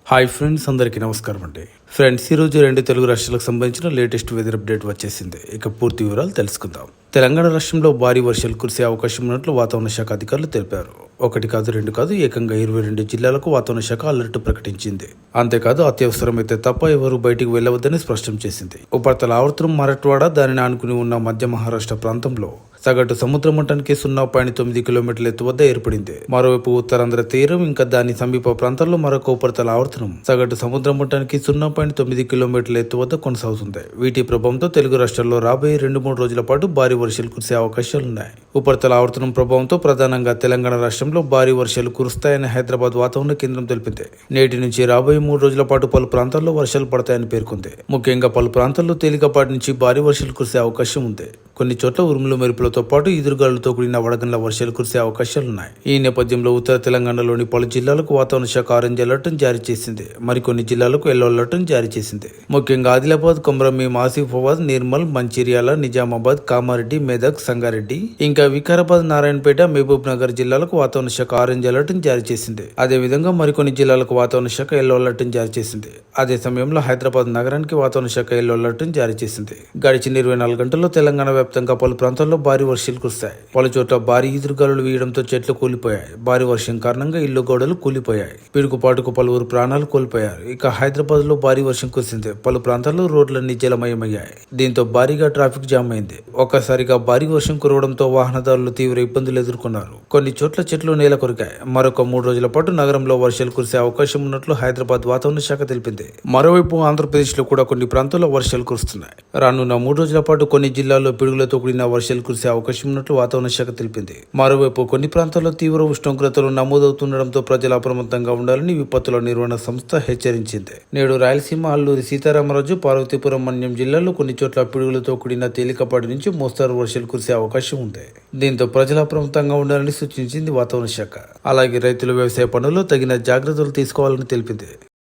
Hi friends, అందరికీ నమస్కారం అండి. ఫ్రెండ్స్, ఈరోజు రెండు తెలుగు రాష్ట్రాలకు సంబంధించిన లేటెస్ట్ వెదర్ అప్డేట్ వచ్చేసింది. ఇక పూర్తి వివరాలు తెలుసుకుందాం. తెలంగాణ రాష్ట్రంలో భారీ వర్షాలు కురిసే అవకాశం ఉన్నట్లు వాతావరణ శాఖ అధికారులు తెలిపారు. ఒకటి కాదు, రెండు కాదు, ఏకంగా 22 జిల్లాలకు వాతావరణ శాఖ అలర్ట్ ప్రకటించింది. అంతేకాదు, అత్యవసరమైతే తప్ప ఎవరూ బయటికి వెళ్లవద్దని స్పష్టం చేసింది. ఉపరితల ఆవర్తనం మరాఠ్వాడ, దానిని ఆనుకుని ఉన్న మధ్య మహారాష్ట్ర ప్రాంతంలో సగటు సముద్ర మట్టానికి 0.9 కిలోమీటర్ల ఎత్తు వద్ద ఏర్పడింది. మరోవైపు ఉత్తరాంధ్ర తీరం ఇంకా దాని సమీప ప్రాంతాల్లో మరొక ఉపరితల ఆవర్తనం సగటు సముద్ర మట్టానికి 0.9 కిలోమీటర్ల ఎత్తు వద్ద కొనసాగుతుంది. వీటి ప్రభావంతో తెలుగు రాష్ట్రాల్లో రాబోయే 2-3 రోజుల పాటు భారీ వర్షాలు కురిసే అవకాశాలున్నాయి. ఉపరితల ఆవర్తనం ప్రభావంతో ప్రధానంగా తెలంగాణ రాష్ట్రంలో భారీ వర్షాలు కురుస్తాయని హైదరాబాద్ వాతావరణ కేంద్రం తెలిపింది. నేటి నుంచి రాబోయే 3 రోజుల పాటు పలు ప్రాంతాల్లో వర్షాలు పడతాయని పేర్కొంది. ముఖ్యంగా పలు ప్రాంతాల్లో తేలికపాటి నుంచి భారీ వర్షాలు కురిసే అవకాశం ఉంది. కొన్ని చోట్ల ఉరుములు మెరుపులతో పాటు ఈదురుగాలులతో కూడిన వడగండ్ల వర్షాలు కురిసే అవకాశాలున్నాయి. ఈ నేపథ్యంలో ఉత్తర తెలంగాణలోని పలు జిల్లాలకు వాతావరణ శాఖ ఆరెంజ్ అలర్ట్ జారీ చేసింది. మరికొన్ని జిల్లాలకు ఎల్లో అలర్ట్ జారీ చేసింది. ముఖ్యంగా ఆదిలాబాద్, కొమరంభీం, ఆసిఫాబాద్, నిర్మల్, మంచిర్యాల, నిజామాబాద్, కామారెడ్డి, మెదక్, సంగారెడ్డి, ఇంకా వికారాబాద్, నారాయణపేట, మహబూబ్ నగర్ జిల్లాలకు వాతావరణ శాఖ ఆరెంజ్ అలర్ట్ జారీ చేసింది. అదేవిధంగా మరికొన్ని జిల్లాలకు వాతావరణ శాఖ ఎల్లో అలర్ట్ జారీ చేసింది. అదే సమయంలో హైదరాబాద్ నగరానికి వాతావరణ శాఖ ఎల్లో అలర్ట్ జారీ చేసింది. గడిచిన 24 గంటల్లో తెలంగాణ వ్యాప్తంగా పలు ప్రాంతాల్లో భారీ వర్షాలు కురిశాయి. పలు చోట్ల భారీ ఈదురుగాలులు వీయడంతో చెట్లు కూలిపోయాయి. భారీ వర్షం కారణంగా ఇల్లు గోడలు కూలిపోయాయి. పిడుగుపాటుకు పలువురు ప్రాణాలు కోల్పోయారు. ఇక హైదరాబాద్ లో భారీ వర్షం కురిసింది. పలు ప్రాంతాల్లో రోడ్లన్నీ జలమయమయ్యాయి. దీంతో భారీగా ట్రాఫిక్ జామ్ అయింది. ఒక్కసారిగా భారీ వర్షం కురవడంతో వాహనదారులు తీవ్ర ఇబ్బందులు ఎదుర్కొన్నారు. కొన్ని చోట్ల చెట్లు నేల కొరికాయి. మరొక 3 రోజుల పాటు నగరంలో వర్షాలు కురిసే అవకాశం ఉన్నట్లు హైదరాబాద్ వాతావరణ శాఖ తెలిపింది. మరోవైపు ఆంధ్రప్రదేశ్ లో కూడా కొన్ని ప్రాంతాల్లో వర్షాలు కురుస్తున్నాయి. రానున్న 3 రోజుల పాటు కొన్ని జిల్లాల్లో పిడుగులతో కూడిన వర్షాలు కురిసే అవకాశం ఉన్నట్లు వాతావరణ శాఖ తెలిపింది. మరోవైపు కొన్ని ప్రాంతాల్లో తీవ్ర ఉష్ణోగ్రతలు నమోదవుతుండటంతో ప్రజలు అప్రమత్తంగా ఉండాలని విపత్తుల నిర్వహణ సంస్థ హెచ్చరించింది. నేడు రాయలసీమ, అల్లూరి సీతారామరాజు, పార్వతీపురం, మన్యం జిల్లాల్లో కొన్ని చోట్ల పిడుగులతో కూడిన తేలికపాటి నుంచి మోస్తారు వర్షాలు కురిసే అవకాశం ఉంది. దీంతో ప్రజలు అప్రమత్తంగా ఉండాలని సూచించింది వాతావరణ శాఖ. అలాగే రైతులు వ్యవసాయ పనుల్లో తగిన జాగ్రత్తలు తీసుకోవాలని తెలిపింది.